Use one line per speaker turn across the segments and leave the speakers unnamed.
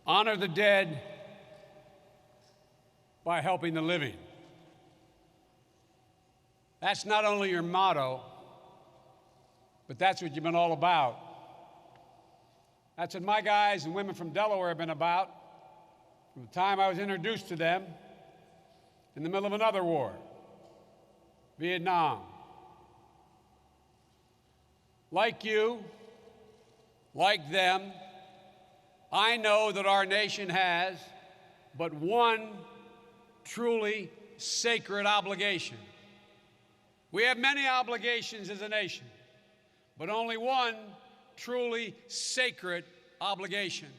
Honor the dead by helping the living. That's not only your motto, but that's what you've been all about. That's what my guys and women from Delaware have been about from the time I was introduced to them in the middle of another war, Vietnam. Like you, like them, I know that our nation has but one truly sacred obligation. We have many obligations as a nation, but only one truly sacred obligation,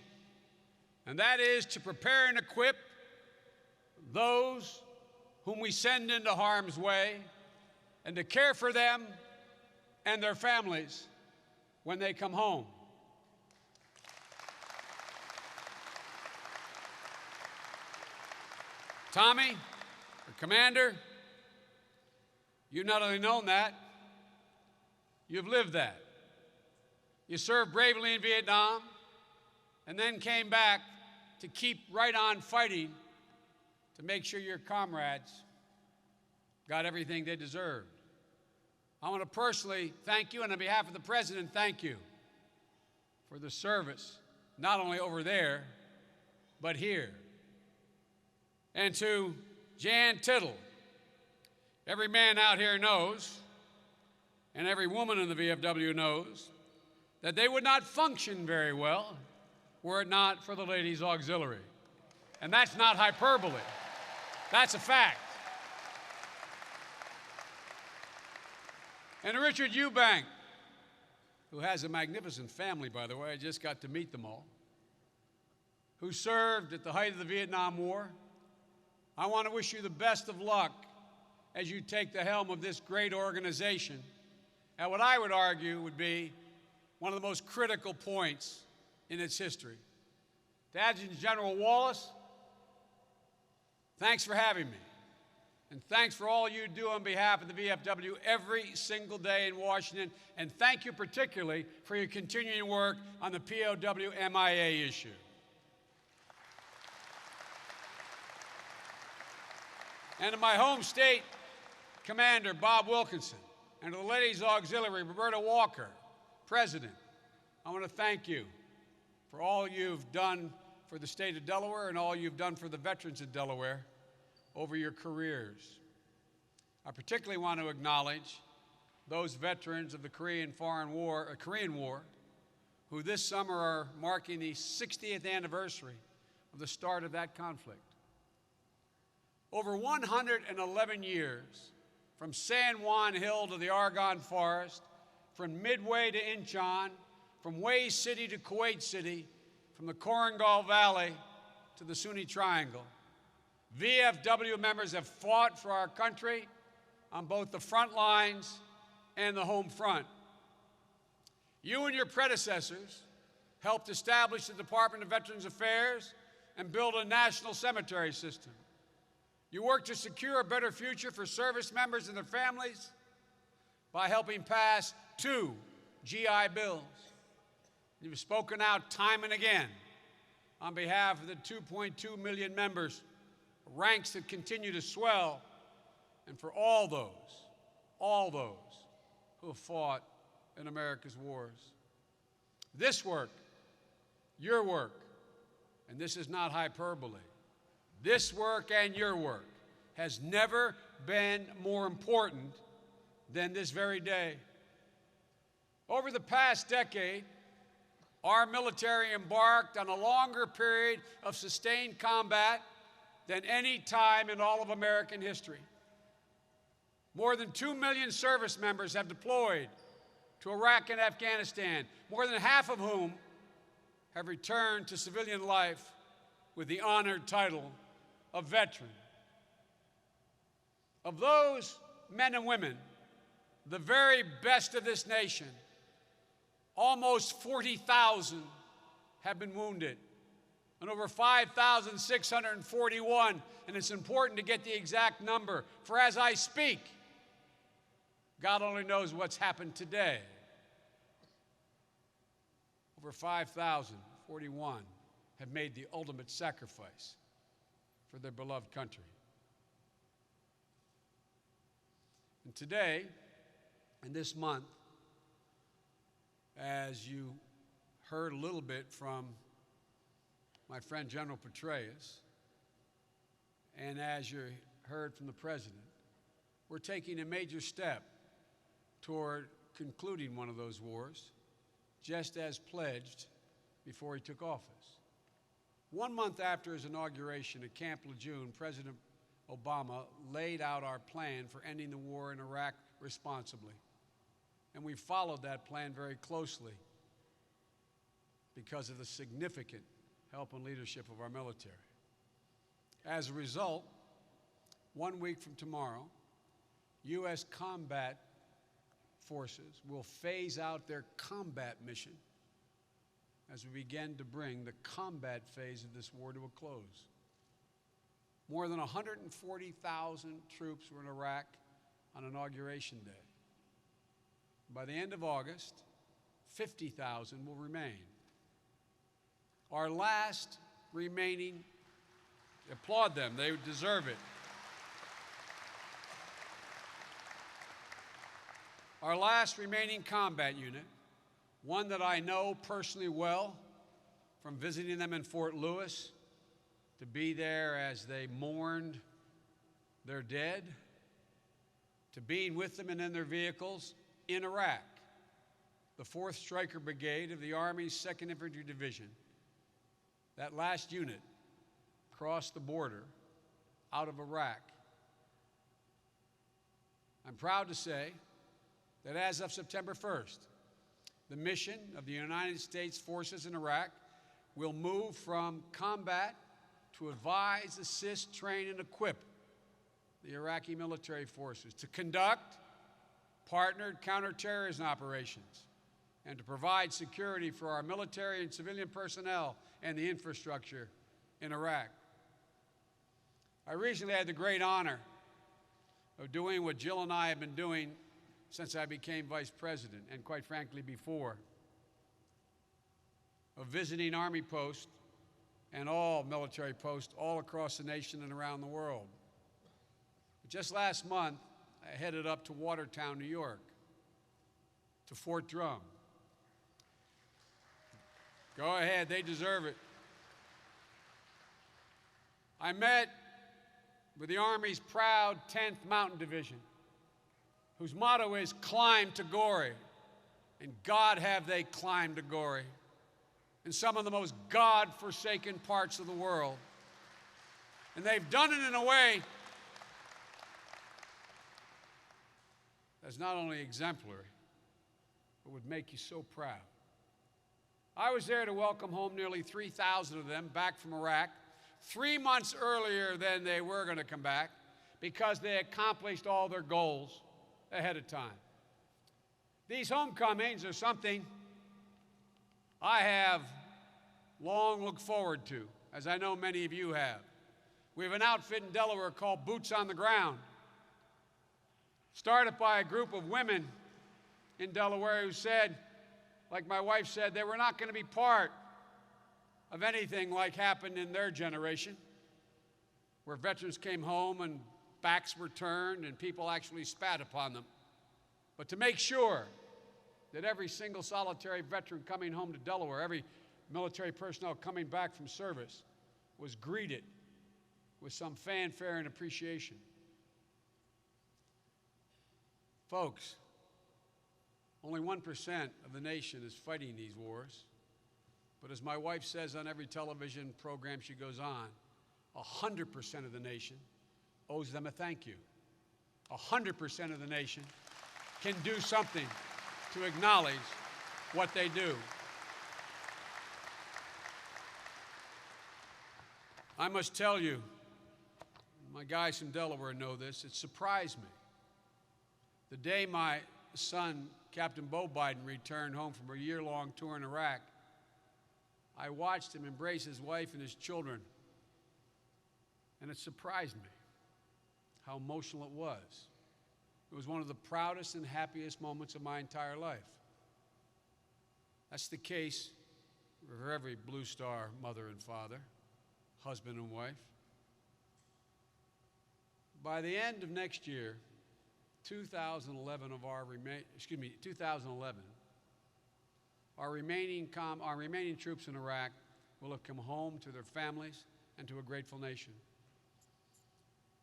and that is to prepare and equip those whom we send into harm's way and to care for them and their families when they come home. Tommy, the commander, you've not only known that, you've lived that. You served bravely in Vietnam and then came back to keep right on fighting to make sure your comrades got everything they deserved. I want to personally thank you, and on behalf of the President, thank you for the service, not only over there, but here. And to Jan Tittle, every man out here knows, and every woman in the VFW knows, that they would not function very well were it not for the Ladies Auxiliary. And that's not hyperbole. That's a fact. And Richard Eubank, who has a magnificent family, by the way, I just got to meet them all, who served at the height of the Vietnam War. I want to wish you the best of luck as you take the helm of this great organization at what I would argue would be one of the most critical points in its history. To Adjutant General Wallace, thanks for having me. And thanks for all you do on behalf of the VFW every single day in Washington. And thank you particularly for your continuing work on the POW MIA issue. And to my home state commander, Bob Wilkinson, and to the Ladies Auxiliary, Roberta Walker, President, I want to thank you for all you've done for the state of Delaware and all you've done for the veterans of Delaware over your careers. I particularly want to acknowledge those veterans of the Korean War, who this summer are marking the 60th anniversary of the start of that conflict. Over 111 years, from San Juan Hill to the Argonne Forest, from Midway to Incheon, from Way City to Kuwait City, from the Korengal Valley to the Sunni Triangle, VFW members have fought for our country on both the front lines and the home front. You and your predecessors helped establish the Department of Veterans Affairs and build a national cemetery system. You worked to secure a better future for service members and their families by helping pass 2 GI bills. You've spoken out time and again on behalf of the 2.2 million members, ranks that continue to swell, and for all those who have fought in America's wars. This work, your work, and this is not hyperbole, this work and your work has never been more important than this very day. Over the past decade, our military embarked on a longer period of sustained combat than any time in all of American history. More than 2 million service members have deployed to Iraq and Afghanistan, more than half of whom have returned to civilian life with the honored title of veteran. Of those men and women, the very best of this nation, almost 40,000 have been wounded, and over 5,641, and it's important to get the exact number, for as I speak, God only knows what's happened today. Over 5,041 have made the ultimate sacrifice for their beloved country. And today, and this month, as you heard a little bit from my friend General Petraeus, and as you heard from the President, we're taking a major step toward concluding one of those wars, just as pledged before he took office. 1 month after his inauguration at Camp Lejeune, President Obama laid out our plan for ending the war in Iraq responsibly. And we followed that plan very closely because of the significant help and leadership of our military. As a result, 1 week from tomorrow, U.S. combat forces will phase out their combat mission as we begin to bring the combat phase of this war to a close. More than 140,000 troops were in Iraq on Inauguration Day. By the end of August, 50,000 will remain. Our last remaining, applaud them, they deserve it. Our last remaining combat unit, one that I know personally well from visiting them in Fort Lewis, to be there as they mourned their dead, to being with them and in their vehicles in Iraq. The 4th Stryker Brigade of the Army's 2nd Infantry Division, that last unit crossed the border out of Iraq. I'm proud to say that as of September 1st, the mission of the United States forces in Iraq will move from combat to advise, assist, train, and equip the Iraqi military forces to conduct partnered counterterrorism operations and to provide security for our military and civilian personnel and the infrastructure in Iraq. I recently had the great honor of doing what Jill and I have been doing since I became vice president, and quite frankly before, of visiting Army posts and all military posts all across the nation and around the world. Just last month, I headed up to Watertown, New York, to Fort Drum. Go ahead, they deserve it. I met with the Army's proud 10th Mountain Division, whose motto is climb to glory. And God have they climbed to glory in some of the most God-forsaken parts of the world. And they've done it in a way that's not only exemplary, but would make you so proud. I was there to welcome home nearly 3,000 of them back from Iraq 3 months earlier than they were going to come back because they accomplished all their goals ahead of time. These homecomings are something I have long looked forward to, as I know many of you have. We have an outfit in Delaware called Boots on the Ground, started by a group of women in Delaware who said, like my wife said, they were not going to be part of anything like happened in their generation, where veterans came home and backs were turned and people actually spat upon them. But to make sure that every single solitary veteran coming home to Delaware, every military personnel coming back from service, was greeted with some fanfare and appreciation. Folks, only 1% of the nation is fighting these wars. But as my wife says on every television program she goes on, 100% of the nation owes them a thank you. 100% of the nation can do something to acknowledge what they do. I must tell you, my guys from Delaware know this, it surprised me. The day my son, Captain Bo Biden, returned home from a year-long tour in Iraq, I watched him embrace his wife and his children, and it surprised me how emotional it was. It was one of the proudest and happiest moments of my entire life. That's the case for every Blue Star mother and father, husband and wife. By the end of next year, 2011, our remaining troops in Iraq will have come home to their families and to a grateful nation.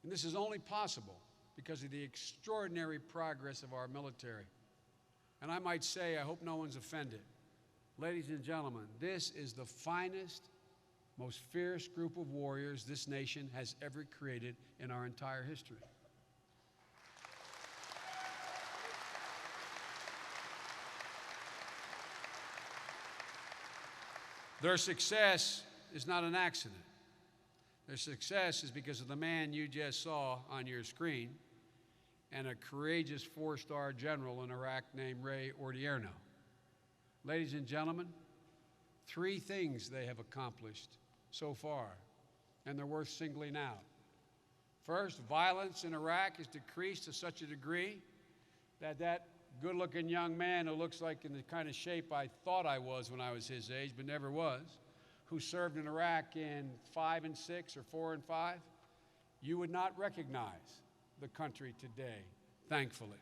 And this is only possible because of the extraordinary progress of our military. And I might say, I hope no one's offended, ladies and gentlemen, this is the finest, most fierce group of warriors this nation has ever created in our entire history. Their success is not an accident. Their success is because of the man you just saw on your screen and a courageous four-star general in Iraq named Ray Odierno. Ladies and gentlemen, 3 things they have accomplished so far, and they're worth singling out. First, violence in Iraq has decreased to such a degree that that good-looking young man who looks like in the kind of shape I thought I was when I was his age, but never was, who served in Iraq in 5 and 6 or 4 and 5, you would not recognize the country today, thankfully.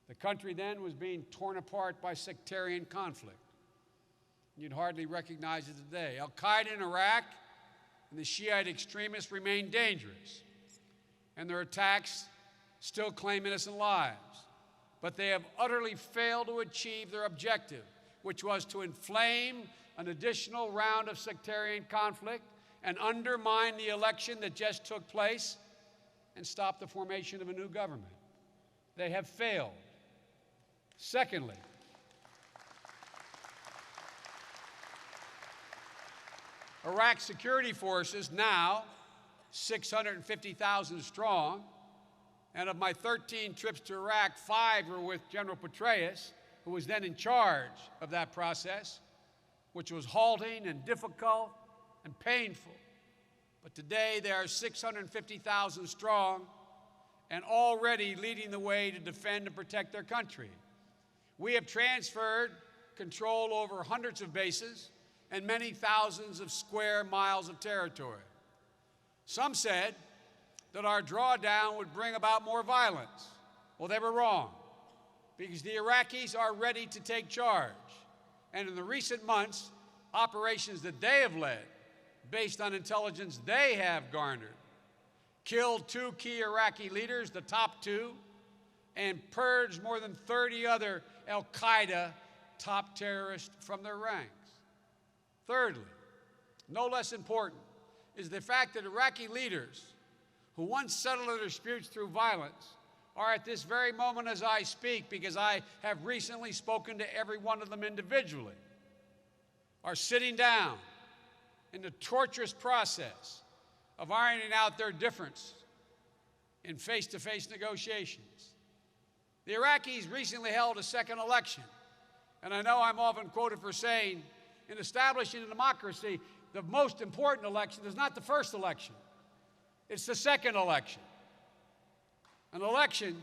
The country then was being torn apart by sectarian conflict. You'd hardly recognize it today. Al-Qaeda in Iraq and the Shiite extremists remain dangerous, and their attacks still claim innocent lives. But they have utterly failed to achieve their objective, which was to inflame an additional round of sectarian conflict and undermine the election that just took place and stop the formation of a new government. They have failed. Secondly, Iraq's security forces, now 650,000 strong, and of my 13 trips to Iraq, 5 were with General Petraeus, who was then in charge of that process, which was halting and difficult and painful. But today they are 650,000 strong and already leading the way to defend and protect their country. We have transferred control over hundreds of bases and many thousands of square miles of territory. Some said that our drawdown would bring about more violence. Well, they were wrong, because the Iraqis are ready to take charge. And in the recent months, operations that they have led, based on intelligence they have garnered, killed 2 key Iraqi leaders, the top 2, and purged more than 30 other al-Qaeda top terrorists from their ranks. Thirdly, no less important, is the fact that Iraqi leaders who once settled their disputes through violence are at this very moment as I speak, because I have recently spoken to every one of them individually, are sitting down in the torturous process of ironing out their difference in face-to-face negotiations. The Iraqis recently held a second election, and I know I'm often quoted for saying, in establishing a democracy, the most important election is not the first election, it's the second election. An election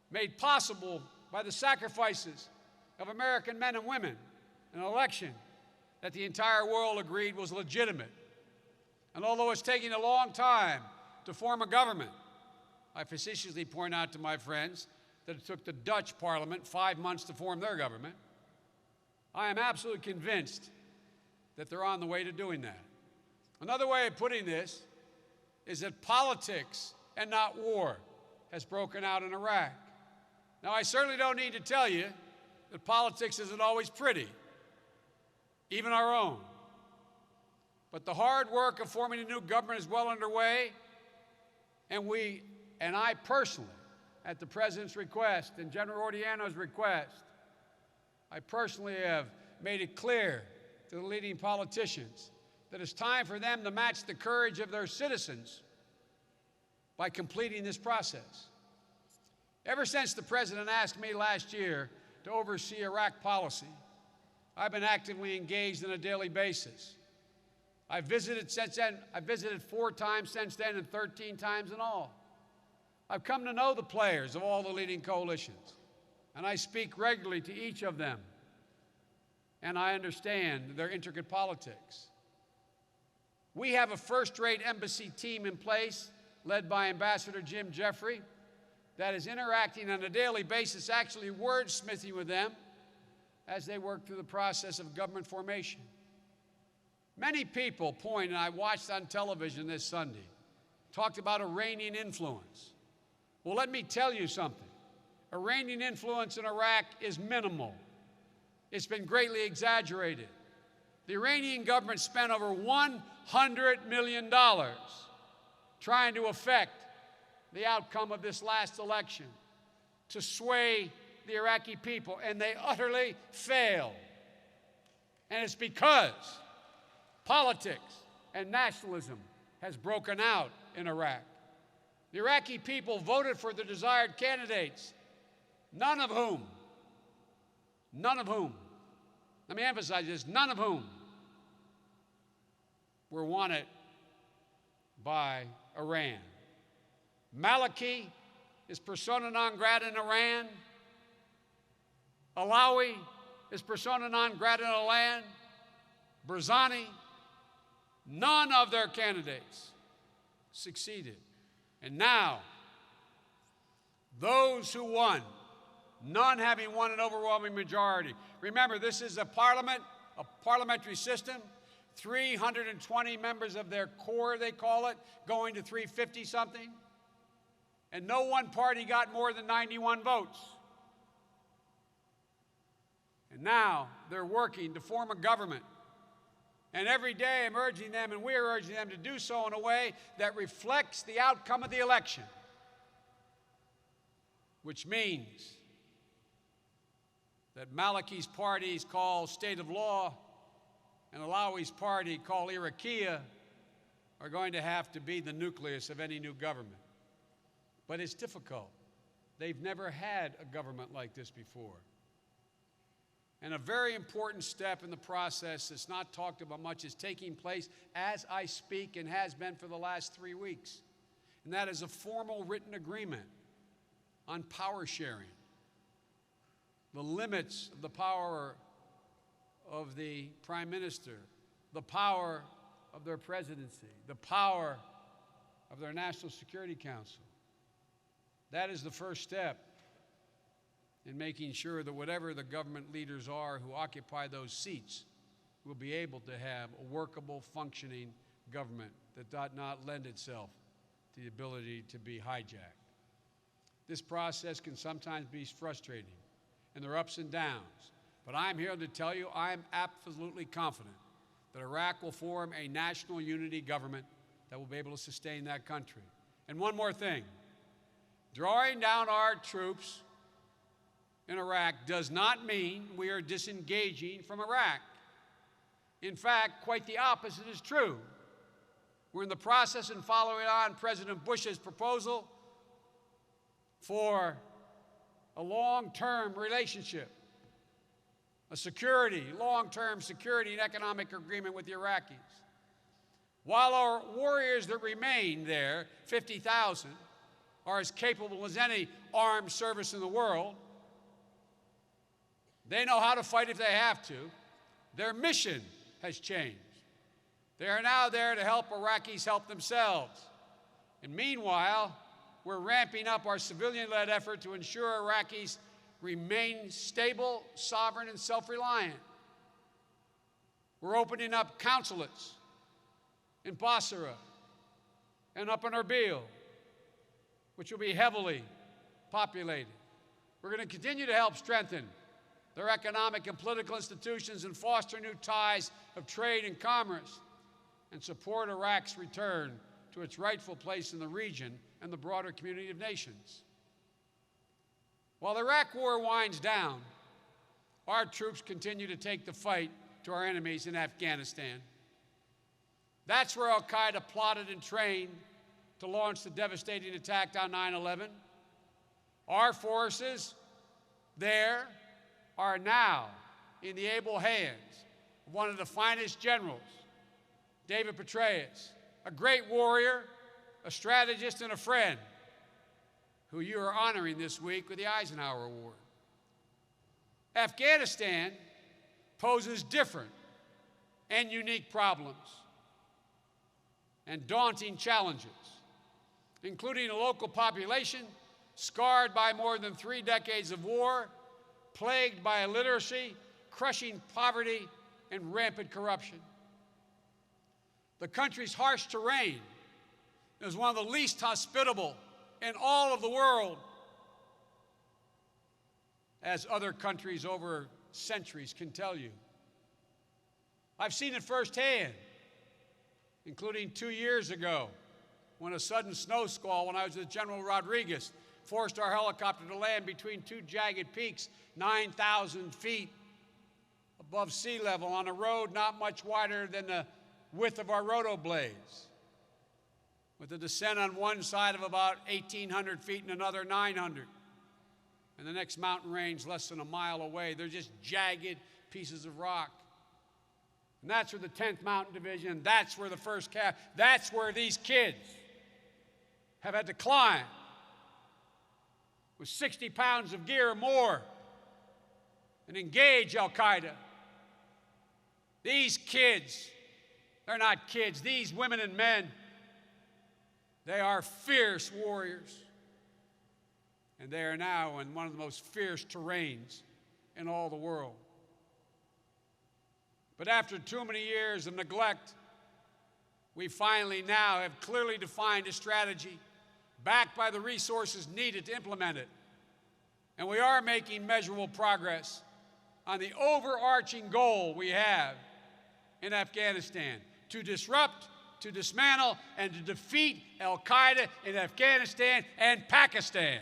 made possible by the sacrifices of American men and women, an election that the entire world agreed was legitimate. And although it's taking a long time to form a government, I facetiously point out to my friends that it took the Dutch Parliament 5 months to form their government. I am absolutely convinced that they're on the way to doing that. Another way of putting this is that politics and not war has broken out in Iraq. Now, I certainly don't need to tell you that politics isn't always pretty, even our own. But the hard work of forming a new government is well underway, and I personally, at the President's request and General Odierno's request, I personally have made it clear to the leading politicians that it's time for them to match the courage of their citizens by completing this process. Ever since the President asked me last year to oversee Iraq policy, I've been actively engaged on a daily basis. I've visited 4 times since then and 13 times in all. I've come to know the players of all the leading coalitions, and I speak regularly to each of them. and I understand their intricate politics. We have a first-rate embassy team in place, led by Ambassador Jim Jeffrey, that is interacting on a daily basis, actually wordsmithing with them as they work through the process of government formation. Many people point, and I watched on television this Sunday, talked about Iranian influence. Well, let me tell you something. Iranian influence in Iraq is minimal. It's been greatly exaggerated. The Iranian government spent over $100 million trying to affect the outcome of this last election, to sway the Iraqi people, and they utterly failed. And it's because politics and nationalism has broken out in Iraq. The Iraqi people voted for the desired candidates, none of whom, let me emphasize this, none of whom were wanted by Iran. Maliki is persona non grata in Iran. Alawi is persona non grata in Iran. Barzani, none of their candidates succeeded. And now, those who won, none having won an overwhelming majority. Remember, this is a parliamentary system, 320 members of their core, they call it, going to 350-something. And no one party got more than 91 votes. And now they're working to form a government. And every day I'm urging them, and we're urging them to do so in a way that reflects the outcome of the election, which means that Maliki's party is called State of Law and Alawi's party called Iraqiyya are going to have to be the nucleus of any new government. But it's difficult. They've never had a government like this before. And a very important step in the process that's not talked about much is taking place as I speak and has been for the last 3 weeks. And that is a formal written agreement on power sharing. The limits of the power of the Prime Minister, the power of their presidency, the power of their National Security Council. That is the first step in making sure that whatever the government leaders are who occupy those seats will be able to have a workable, functioning government that does not lend itself to the ability to be hijacked. This process can sometimes be frustrating, and there are ups and downs. But I'm here to tell you I'm absolutely confident that Iraq will form a national unity government that will be able to sustain that country. And one more thing. Drawing down our troops in Iraq does not mean we are disengaging from Iraq. In fact, quite the opposite is true. We're in the process of following on President Bush's proposal for a long-term relationship, a long-term security and economic agreement with the Iraqis. While our warriors that remain there, 50,000, are as capable as any armed service in the world, they know how to fight if they have to. Their mission has changed. They are now there to help Iraqis help themselves. And meanwhile, we're ramping up our civilian-led effort to ensure Iraqis remain stable, sovereign, and self-reliant. We're opening up consulates in Basra and up in Erbil, which will be heavily populated. We're going to continue to help strengthen their economic and political institutions and foster new ties of trade and commerce and support Iraq's return to its rightful place in the region and the broader community of nations. While the Iraq war winds down, our troops continue to take the fight to our enemies in Afghanistan. That's where al-Qaeda plotted and trained to launch the devastating attack on 9/11. Our forces there are now in the able hands of one of the finest generals, David Petraeus, a great warrior, a strategist, and a friend, who you are honoring this week with the Eisenhower Award. Afghanistan poses different and unique problems and daunting challenges, including a local population scarred by more than 3 decades of war, plagued by illiteracy, crushing poverty, and rampant corruption. The country's harsh terrain is one of the least hospitable in all of the world, as other countries over centuries can tell you. I've seen it firsthand, including 2 years ago, when a sudden snow squall, when I was with General Rodriguez, forced our helicopter to land between 2 jagged peaks, 9,000 feet above sea level, on a road not much wider than the width of our roto blades, with a descent on one side of about 1,800 feet and another 900. And the next mountain range less than a mile away. They're just jagged pieces of rock. And that's where the 10th Mountain Division, that's where the 1st Cav, that's where these kids have had to climb with 60 pounds of gear or more and engage Al-Qaeda. These kids, they're not kids, these women and men, they are fierce warriors. And they are now in one of the most fierce terrains in all the world. But after too many years of neglect, we finally now have clearly defined a strategy backed by the resources needed to implement it. And we are making measurable progress on the overarching goal we have in Afghanistan: to disrupt, to dismantle, and to defeat Al-Qaeda in Afghanistan and Pakistan.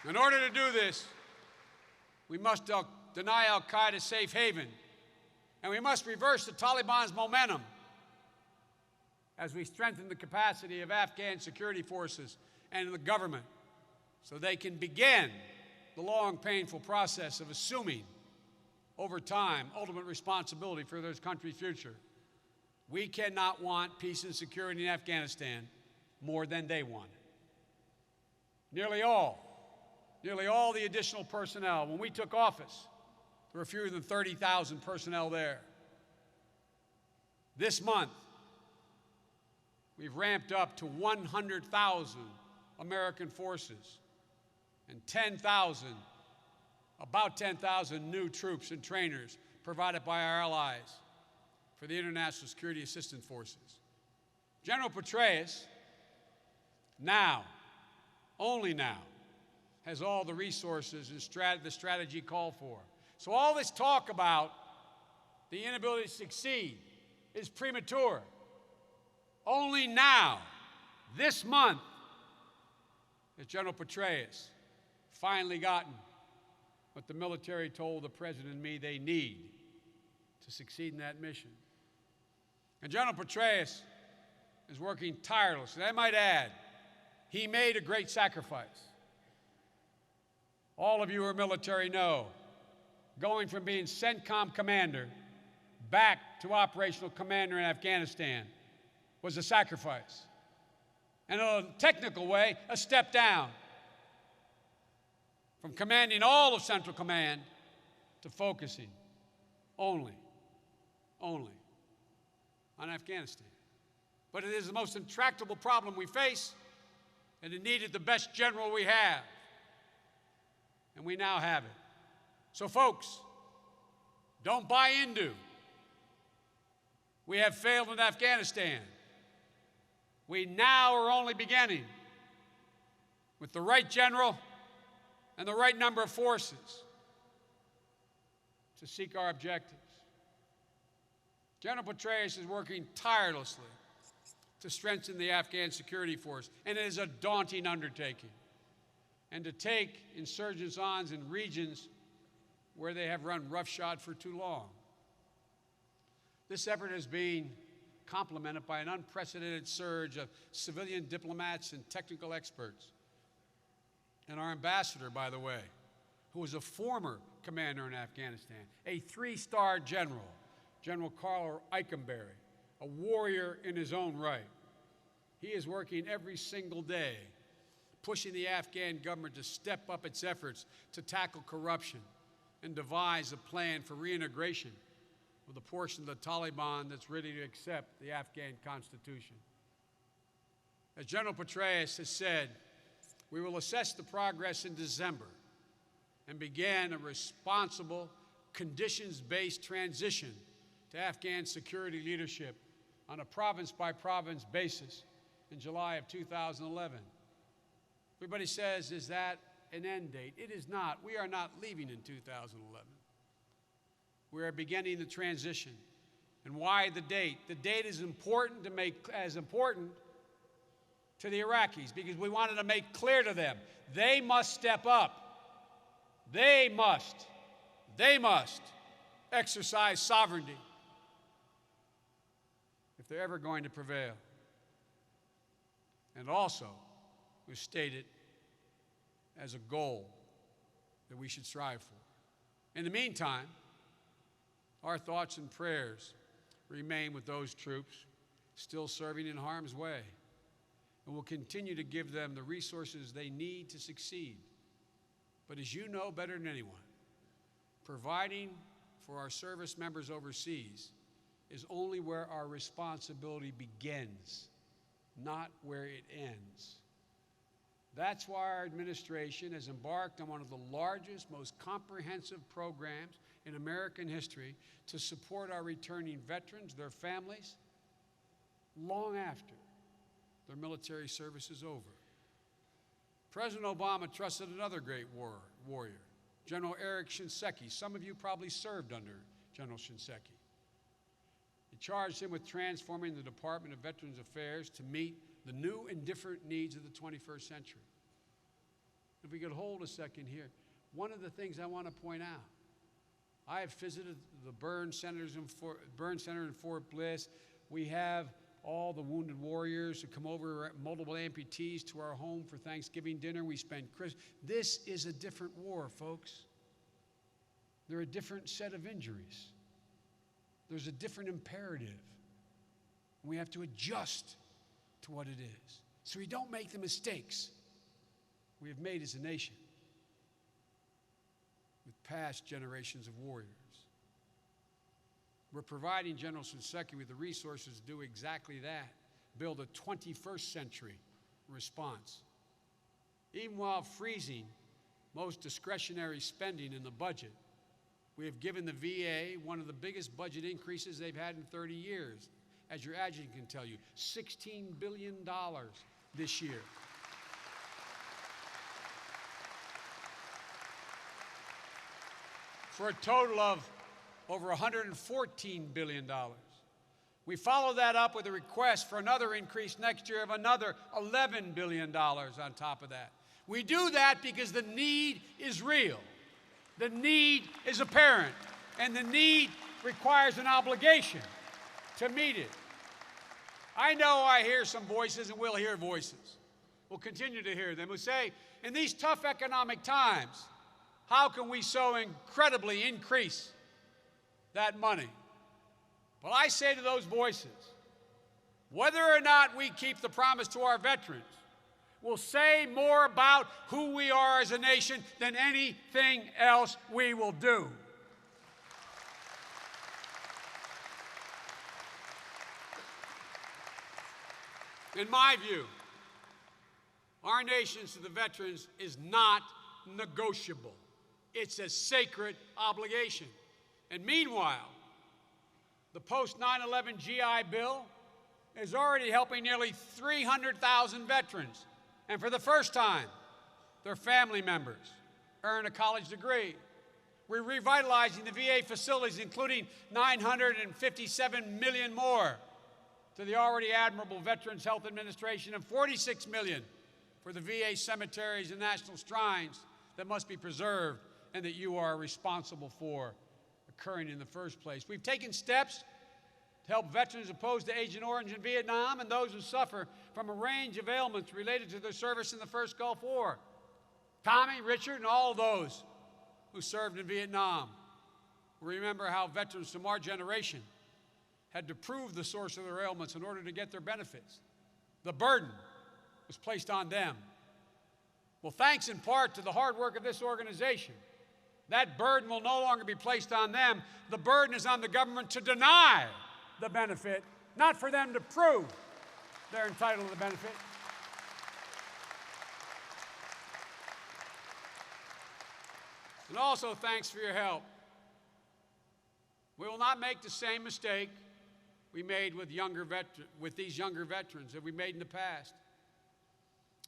In order to do this, we must deny Al-Qaeda safe haven, and we must reverse the Taliban's momentum as we strengthen the capacity of Afghan security forces and the government so they can begin the long, painful process of assuming, over time, ultimate responsibility for their country's future. We cannot want peace and security in Afghanistan more than they want it. Nearly all the additional personnel, when we took office, there were fewer than 30,000 personnel there. This month, we've ramped up to 100,000 American forces and about 10,000 new troops and trainers provided by our allies for the International Security Assistance Forces. General Petraeus now, only now, has all the resources and the strategy called for. So all this talk about the inability to succeed is premature. Only now, this month, has General Petraeus finally gotten what the military told the President and me they need to succeed in that mission. And General Petraeus is working tirelessly. I might add, he made a great sacrifice. All of you who are military know, going from being CENTCOM commander back to operational commander in Afghanistan was a sacrifice. And in a technical way, a step down from commanding all of Central Command to focusing only on Afghanistan. But it is the most intractable problem we face, and it needed the best general we have. And we now have it. So folks, don't buy into we have failed in Afghanistan. We now are only beginning with the right general and the right number of forces to seek our objectives. General Petraeus is working tirelessly to strengthen the Afghan security force, and it is a daunting undertaking. And to take insurgents on in regions where they have run roughshod for too long. This effort is being complemented by an unprecedented surge of civilian diplomats and technical experts. And our ambassador, by the way, who was a former commander in Afghanistan, a 3-star general, General Carl Eikenberry, a warrior in his own right. He is working every single day, pushing the Afghan government to step up its efforts to tackle corruption and devise a plan for reintegration with a portion of the Taliban that's ready to accept the Afghan constitution. As General Petraeus has said, we will assess the progress in December and begin a responsible, conditions-based transition to Afghan security leadership on a province-by-province basis in July of 2011. Everybody says, is that an end date? It is not. We are not leaving in 2011. We are beginning the transition. And why the date? The date is important to make as important to the Iraqis because we wanted to make clear to them they must step up. They must exercise sovereignty if they're ever going to prevail. And also was stated as a goal that we should strive for. In the meantime, our thoughts and prayers remain with those troops still serving in harm's way, and we'll continue to give them the resources they need to succeed. But as you know better than anyone, providing for our service members overseas is only where our responsibility begins, not where it ends. That's why our administration has embarked on one of the largest, most comprehensive programs in American history to support our returning veterans, their families, long after their military service is over. President Obama trusted another great warrior, General Eric Shinseki. Some of you probably served under General Shinseki. He charged him with transforming the Department of Veterans Affairs to meet the new and different needs of the 21st century. If we could hold a second here, one of the things I want to point out, I have visited the burn Center in Fort Bliss. We have all the wounded warriors who come over, multiple amputees, to our home for Thanksgiving dinner. We spend Christmas. This is a different war, folks. There are a different set of injuries. There's a different imperative. We have to adjust to what it is so we don't make the mistakes we have made as a nation with past generations of warriors. We're providing General Shinseki with the resources to do exactly that, build a 21st century response. Even while freezing most discretionary spending in the budget, we have given the VA one of the biggest budget increases they've had in 30 years. As your adjutant can tell you, $16 billion this year. For a total of over $114 billion. We follow that up with a request for another increase next year of another $11 billion on top of that. We do that because the need is real. The need is apparent, and the need requires an obligation to meet it. I know I hear some voices, and we'll hear voices. We'll continue to hear them who say, in these tough economic times, how can we so incredibly increase that money? Well, I say to those voices, whether or not we keep the promise to our veterans will say more about who we are as a nation than anything else we will do. In my view, our nations to the veterans is not negotiable. It's a sacred obligation. And meanwhile, the post-9/11 GI Bill is already helping nearly 300,000 veterans. And for the first time, their family members earn a college degree. We're revitalizing the VA facilities, including $957 million more to the already admirable Veterans Health Administration and $46 million for the VA cemeteries and national shrines that must be preserved and that you are responsible for occurring in the first place. We've taken steps to help veterans opposed to Agent Orange in Vietnam and those who suffer from a range of ailments related to their service in the first Gulf War. Tommy, Richard, and all those who served in Vietnam. Remember how veterans from our generation had to prove the source of their ailments in order to get their benefits. The burden was placed on them. Well, thanks in part to the hard work of this organization, that burden will no longer be placed on them. The burden is on the government to deny the benefit, not for them to prove they're entitled to the benefit. And also, thanks for your help. We will not make the same mistake we made with these younger veterans that we made in the past.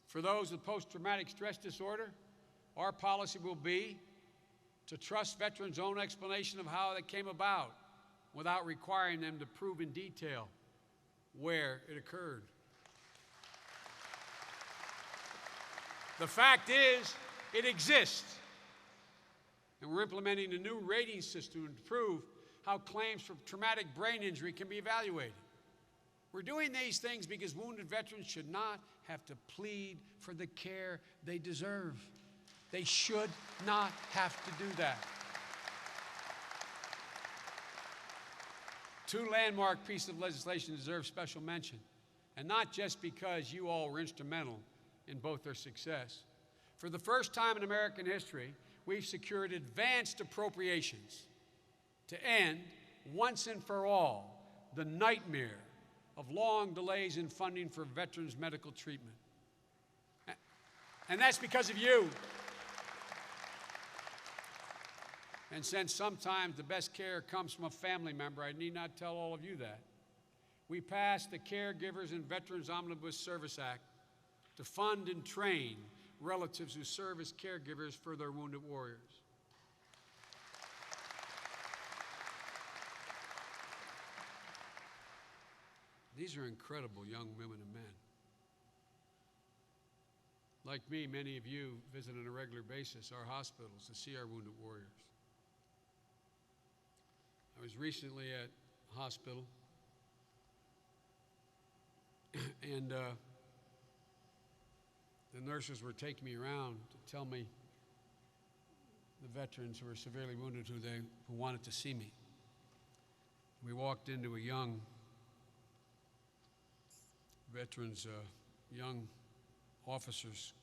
For those with post-traumatic stress disorder, our policy will be to trust veterans' own explanation of how it came about without requiring them to prove in detail where it occurred. The fact is, it exists. And we're implementing a new rating system to prove how claims for traumatic brain injury can be evaluated. We're doing these things because wounded veterans should not have to plead for the care they deserve. They should not have to do that. Two landmark pieces of legislation deserve special mention, and not just because you all were instrumental in both their success. For the first time in American history, we've secured advanced appropriations to end, once and for all, the nightmare of long delays in funding for veterans' medical treatment. And that's because of you. And since sometimes the best care comes from a family member, I need not tell all of you that. We passed the Caregivers and Veterans Omnibus Service Act to fund and train relatives who serve as caregivers for their wounded warriors. These are incredible young women and men. Like me, many of you visit on a regular basis our hospitals to see our wounded warriors. I was recently at a hospital, and the nurses were taking me around to tell me the veterans who were severely wounded who wanted to see me. We walked into a young veterans, young officer's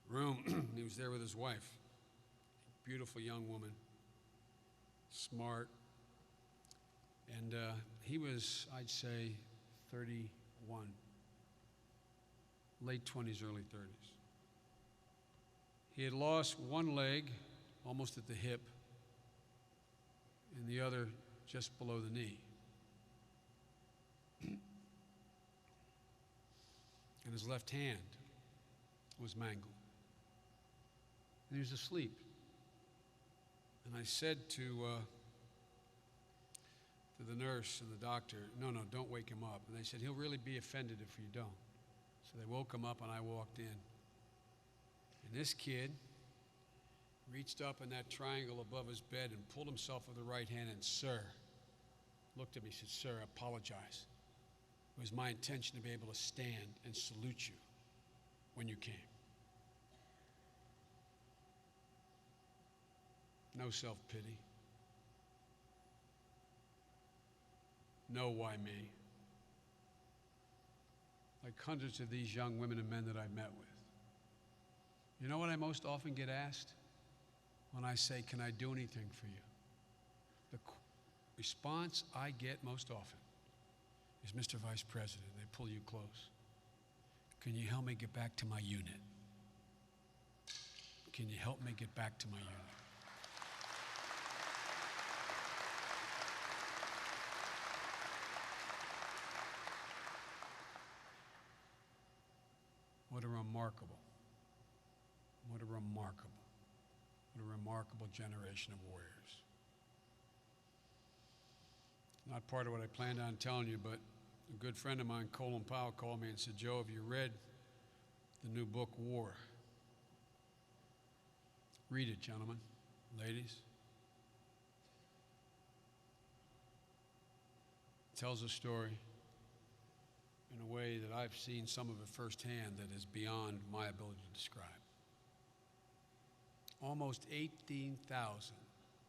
room. He was there with his wife, beautiful young woman, smart, and he was, I'd say, 31, late 20s, early 30s. He had lost one leg almost at the hip and the other just below the knee. And his left hand was mangled. And he was asleep. And I said to the nurse and the doctor, no, don't wake him up. And they said, he'll really be offended if you don't. So they woke him up and I walked in. And this kid reached up in that triangle above his bed and pulled himself with the right hand and, sir, looked at me and said, sir, I apologize. It was my intention to be able to stand and salute you when you came. No self-pity. No why me. Like hundreds of these young women and men that I've met with. You know what I most often get asked? When I say, can I do anything for you? The response I get most often is, Mr. Vice President, they pull you close. Can you help me get back to my unit? Can you help me get back to my unit? What a remarkable generation of warriors. Not part of what I planned on telling you, but a good friend of mine, Colin Powell, called me and said, Joe, have you read the new book, War? Read it, gentlemen, ladies. It tells a story in a way that I've seen some of it firsthand that is beyond my ability to describe. Almost 18,000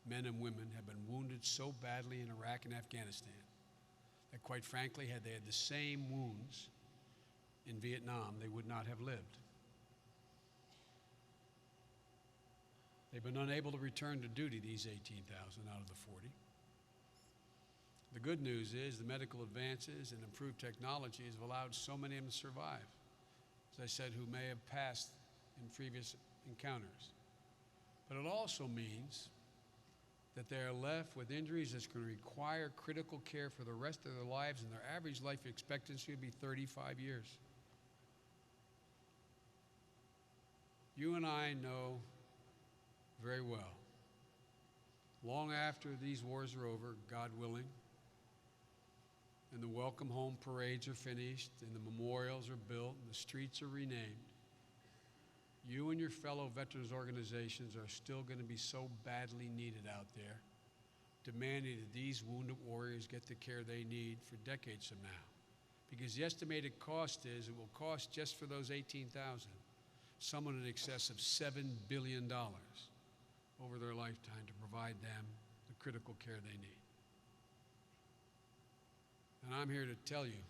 men and women have been wounded so badly in Iraq and Afghanistan that, quite frankly, had they had the same wounds in Vietnam, they would not have lived. They've been unable to return to duty, these 18,000 out of the 40. The good news is the medical advances and improved technologies have allowed so many of them to survive, as I said, who may have passed in previous encounters. But it also means that they are left with injuries that's going to require critical care for the rest of their lives, and their average life expectancy would be 35 years. You and I know very well, long after these wars are over, God willing, and the welcome home parades are finished, and the memorials are built, and the streets are renamed, you and your fellow veterans organizations are still going to be so badly needed out there, demanding that these wounded warriors get the care they need for decades from now. Because the estimated cost is, it will cost just for those 18,000, someone in excess of $7 billion over their lifetime to provide them the critical care they need. And I'm here to tell you,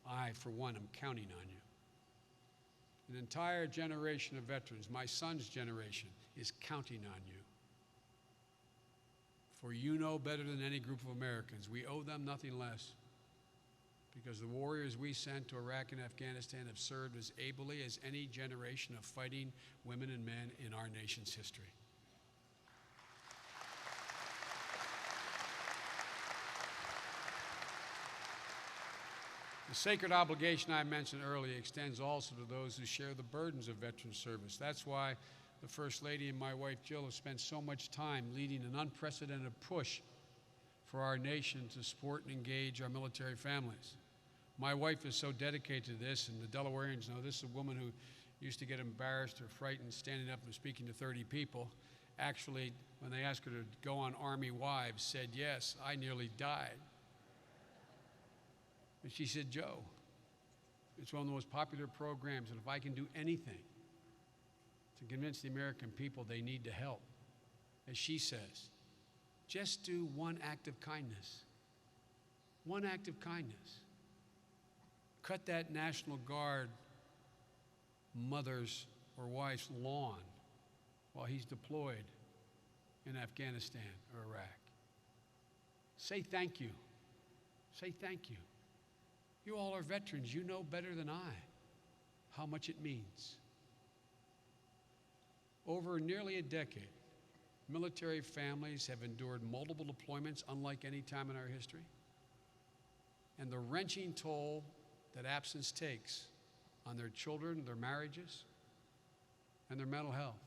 I, for one, am counting on you. An entire generation of veterans, my son's generation, is counting on you. For you know better than any group of Americans, we owe them nothing less, because the warriors we sent to Iraq and Afghanistan have served as ably as any generation of fighting women and men in our nation's history. The sacred obligation I mentioned earlier extends also to those who share the burdens of veteran service. That's why the First Lady and my wife Jill have spent so much time leading an unprecedented push for our nation to support and engage our military families. My wife is so dedicated to this, and the Delawareans know this is a woman who used to get embarrassed or frightened standing up and speaking to 30 people. Actually, when they asked her to go on Army Wives, said, yes, I nearly died. And she said, Joe, it's one of the most popular programs, and if I can do anything to convince the American people they need to help, as she says, just do one act of kindness. One act of kindness. Cut that National Guard mother's or wife's lawn while he's deployed in Afghanistan or Iraq. Say thank you. Say thank you. You all are veterans. You know better than I how much it means. Over nearly a decade, military families have endured multiple deployments unlike any time in our history. And the wrenching toll that absence takes on their children, their marriages, and their mental health.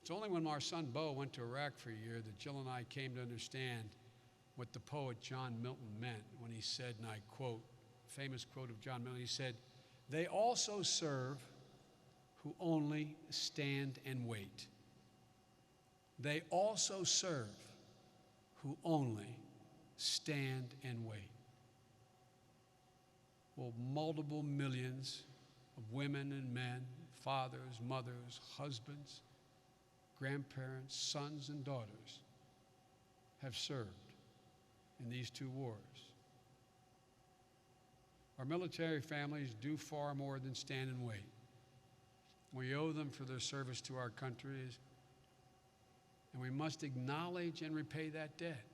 It's only when our son Bo went to Iraq for a year that Jill and I came to understand what the poet John Milton meant when he said, and I quote, famous quote of John Milton, he said, "They also serve who only stand and wait. They also serve who only stand and wait." Well, multiple millions of women and men, fathers, mothers, husbands, grandparents, sons and daughters have served in these two wars. Our military families do far more than stand and wait. We owe them for their service to our country, and we must acknowledge and repay that debt.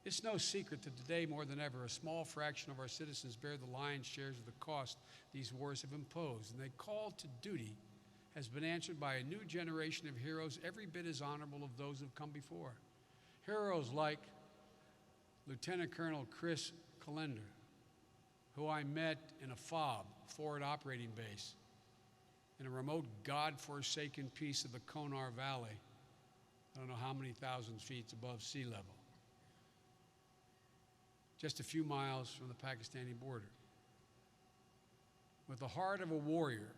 It's no secret that today, more than ever, a small fraction of our citizens bear the lion's shares of the cost these wars have imposed, and the call to duty has been answered by a new generation of heroes every bit as honorable of those who have come before. Heroes like Lieutenant Colonel Chris Callender, who I met in a FOB, forward operating base, in a remote, God-forsaken piece of the Konar Valley, I don't know how many thousand feet above sea level, just a few miles from the Pakistani border. With the heart of a warrior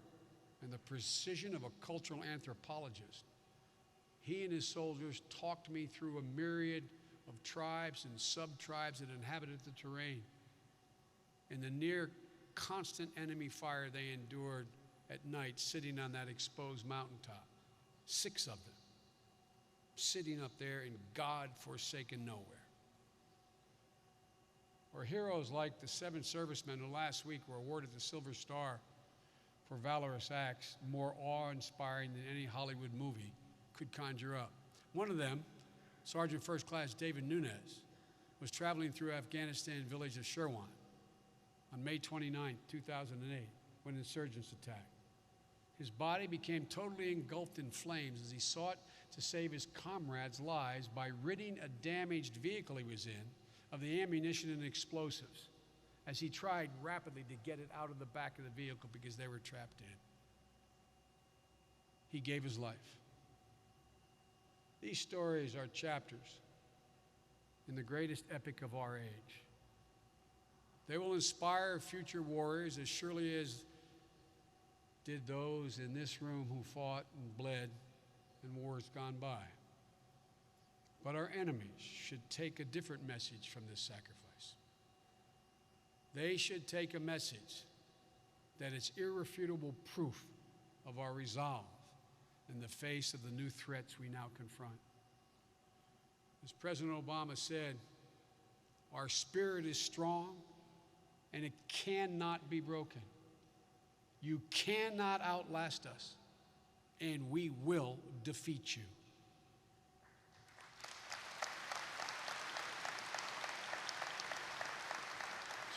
and the precision of a cultural anthropologist, he and his soldiers talked me through a myriad of tribes and sub-tribes that inhabited the terrain, and the near constant enemy fire they endured at night sitting on that exposed mountaintop. 6 of them sitting up there in God-forsaken nowhere. or heroes like the 7 servicemen who last week were awarded the Silver Star for valorous acts more awe-inspiring than any Hollywood movie could conjure up. One of them, Sergeant First Class David Nunez, was traveling through Afghanistan village of Sherwan on May 29, 2008, when insurgents attacked. His body became totally engulfed in flames as he sought to save his comrades' lives by ridding a damaged vehicle he was in of the ammunition and explosives as he tried rapidly to get it out of the back of the vehicle because they were trapped in. He gave his life. These stories are chapters in the greatest epic of our age. They will inspire future warriors as surely as did those in this room who fought and bled in wars gone by. But our enemies should take a different message from this sacrifice. They should take a message that it's irrefutable proof of our resolve in the face of the new threats we now confront. As President Obama said, our spirit is strong and it cannot be broken. You cannot outlast us, and we will defeat you.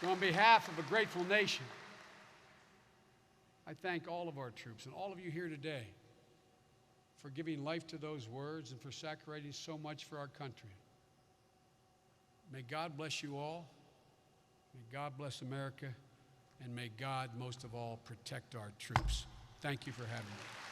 So on behalf of a grateful nation, I thank all of our troops and all of you here today for giving life to those words and for sacrificing so much for our country. May God bless you all. May God bless America. And may God, most of all, protect our troops. Thank you for having me.